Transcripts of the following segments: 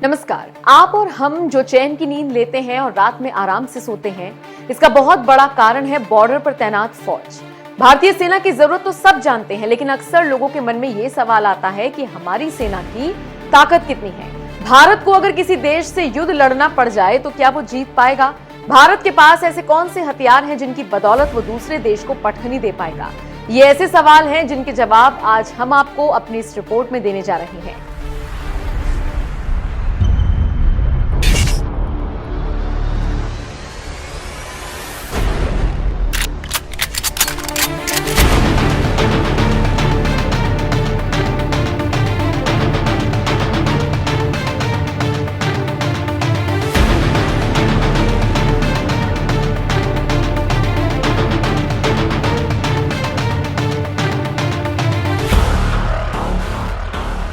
नमस्कार। आप और हम जो चैन की नींद लेते हैं और रात में आराम से सोते हैं, इसका बहुत बड़ा कारण है बॉर्डर पर तैनात फौज। भारतीय सेना की जरूरत तो सब जानते हैं, लेकिन अक्सर लोगों के मन में ये सवाल आता है कि हमारी सेना की ताकत कितनी है। भारत को अगर किसी देश से युद्ध लड़ना पड़ जाए तो क्या वो जीत पाएगा? भारत के पास ऐसे कौन से हथियार हैं जिनकी बदौलत वो दूसरे देश को पटखनी दे पाएगा? ये ऐसे सवाल हैं जिनके जवाब आज हम आपको अपनी इस रिपोर्ट में देने जा रहे हैं।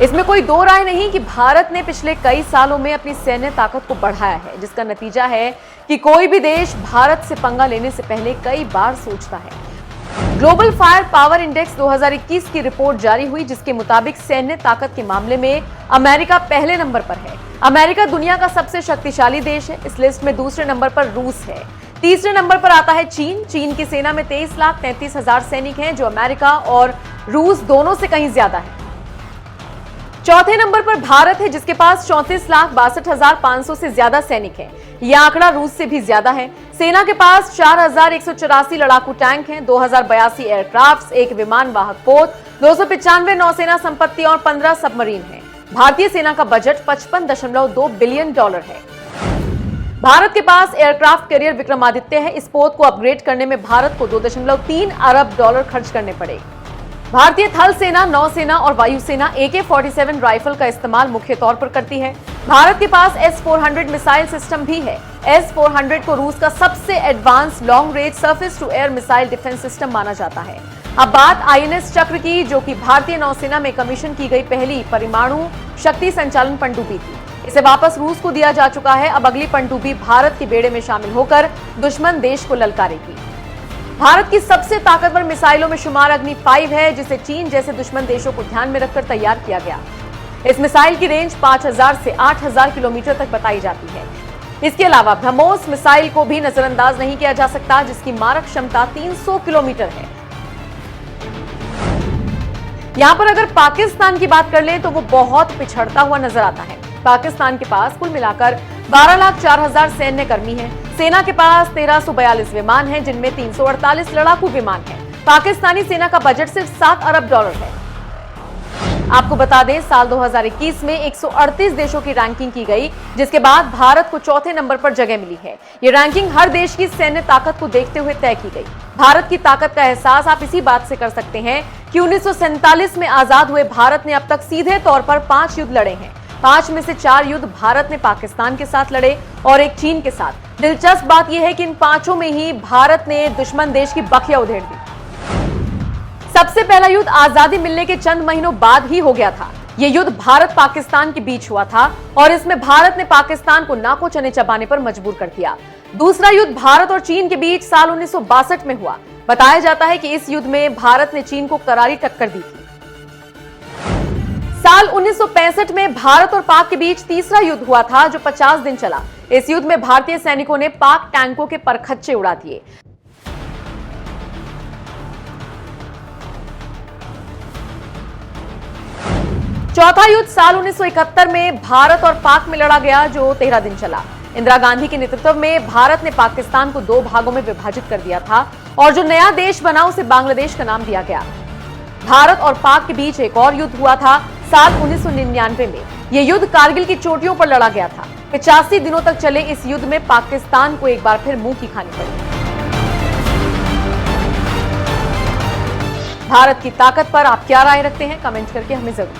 इसमें कोई दो राय नहीं कि भारत ने पिछले कई सालों में अपनी सैन्य ताकत को बढ़ाया है, जिसका नतीजा है कि कोई भी देश भारत से पंगा लेने से पहले कई बार सोचता है। ग्लोबल फायर पावर इंडेक्स 2021 की रिपोर्ट जारी हुई, जिसके मुताबिक सैन्य ताकत के मामले में अमेरिका पहले नंबर पर है। अमेरिका दुनिया का सबसे शक्तिशाली देश है। इस लिस्ट में दूसरे नंबर पर रूस है। तीसरे नंबर पर आता है चीन। चीन की सेना में 23,33,000 सैनिक हैं, जो अमेरिका और रूस दोनों से कहीं ज्यादा है। चौथे नंबर पर भारत है, जिसके पास 34,62,500 से ज्यादा सैनिक हैं। यह आंकड़ा रूस से भी ज्यादा है। सेना के पास 4,184 लड़ाकू टैंक हैं, 2,082 एयरक्राफ्ट, एक विमान वाहक पोत, 295 नौसेना संपत्ति और 15 सबमरीन हैं। भारतीय सेना का बजट $55.2 बिलियन है। भारत के पास एयरक्राफ्ट कैरियर विक्रमादित्य है। इस पोत को अपग्रेड करने में भारत को $2.3 अरब खर्च करने पड़े। भारतीय थल सेना, नौसेना और वायुसेना AK-47 राइफल का इस्तेमाल मुख्य तौर पर करती है। भारत के पास S-400 मिसाइल सिस्टम भी है। S-400 को रूस का सबसे advance long range surface to air missile defence system माना जाता है। अब बात INS चक्र की, जो कि भारतीय नौसेना में कमीशन की गई पहली परमाणु शक्ति संचालन पनडुब्बी थी। इसे वापस रूस को दिया जा चुका है। अब अगली पनडुब्बी भारत के बेड़े में शामिल होकर दुश्मन देश को ललकारेगी। भारत की सबसे ताकतवर मिसाइलों में शुमार अग्नि 5 है, जिसे चीन जैसे दुश्मन देशों को ध्यान में रखकर तैयार किया गया। इस मिसाइल की रेंज 5,000 से 8,000 किलोमीटर तक बताई जाती है। इसके अलावा ब्रह्मोस मिसाइल को भी नजरअंदाज नहीं किया जा सकता, जिसकी मारक क्षमता 300 किलोमीटर है। यहां पर अगर पाकिस्तान की बात कर लें तो वो बहुत पिछड़ता हुआ नजर आता है। पाकिस्तान के पास कुल मिलाकर 12,04,000 सैन्य कर्मी हैं। सेना के पास 1,342 विमान हैं, जिनमें 348 लड़ाकू विमान हैं। पाकिस्तानी सेना का बजट सिर्फ $7 अरब है। आपको बता दें, साल 2021 में 138 देशों की रैंकिंग की गई, जिसके बाद भारत को चौथे नंबर पर जगह मिली है। ये रैंकिंग हर देश की सैन्य ताकत को देखते हुए तय की गई। भारत की ताकत का एहसास आप इसी बात से कर सकते हैं कि 1947 में आजाद हुए भारत ने अब तक सीधे तौर पर 5 युद्ध लड़े हैं। 5 में से 4 युद्ध भारत ने पाकिस्तान के साथ लड़े और एक चीन के साथ। दिलचस्प बात यह है कि इन 5 में ही भारत ने दुश्मन देश की बखिया उधेड़ दी। सबसे पहला युद्ध आजादी मिलने के चंद महीनों बाद ही हो गया था। यह युद्ध भारत पाकिस्तान के बीच हुआ था और इसमें भारत ने पाकिस्तान को नाको चने चबाने पर मजबूर कर दिया। दूसरा युद्ध भारत और चीन के बीच साल 1962 में हुआ। बताया जाता है कि इस युद्ध में भारत ने चीन को करारी टक्कर दी थी। साल 1965 में भारत और पाक के बीच तीसरा युद्ध हुआ था, जो 50 दिन चला। इस युद्ध में भारतीय सैनिकों ने पाक टैंकों के परखच्चे उड़ा दिए। चौथा युद्ध साल 1971 में भारत और पाक में लड़ा गया, जो 13 दिन चला। इंदिरा गांधी के नेतृत्व में भारत ने पाकिस्तान को 2 भागों में विभाजित कर दिया था और जो नया देश बना उसे बांग्लादेश का नाम दिया गया। भारत और पाक के बीच एक और युद्ध हुआ था साल 1999 में। यह युद्ध कारगिल की चोटियों पर लड़ा गया था। 85 दिनों तक चले इस युद्ध में पाकिस्तान को एक बार फिर मुंह की खानी पड़ी। भारत की ताकत पर आप क्या राय रखते हैं? कमेंट करके हमें जरूर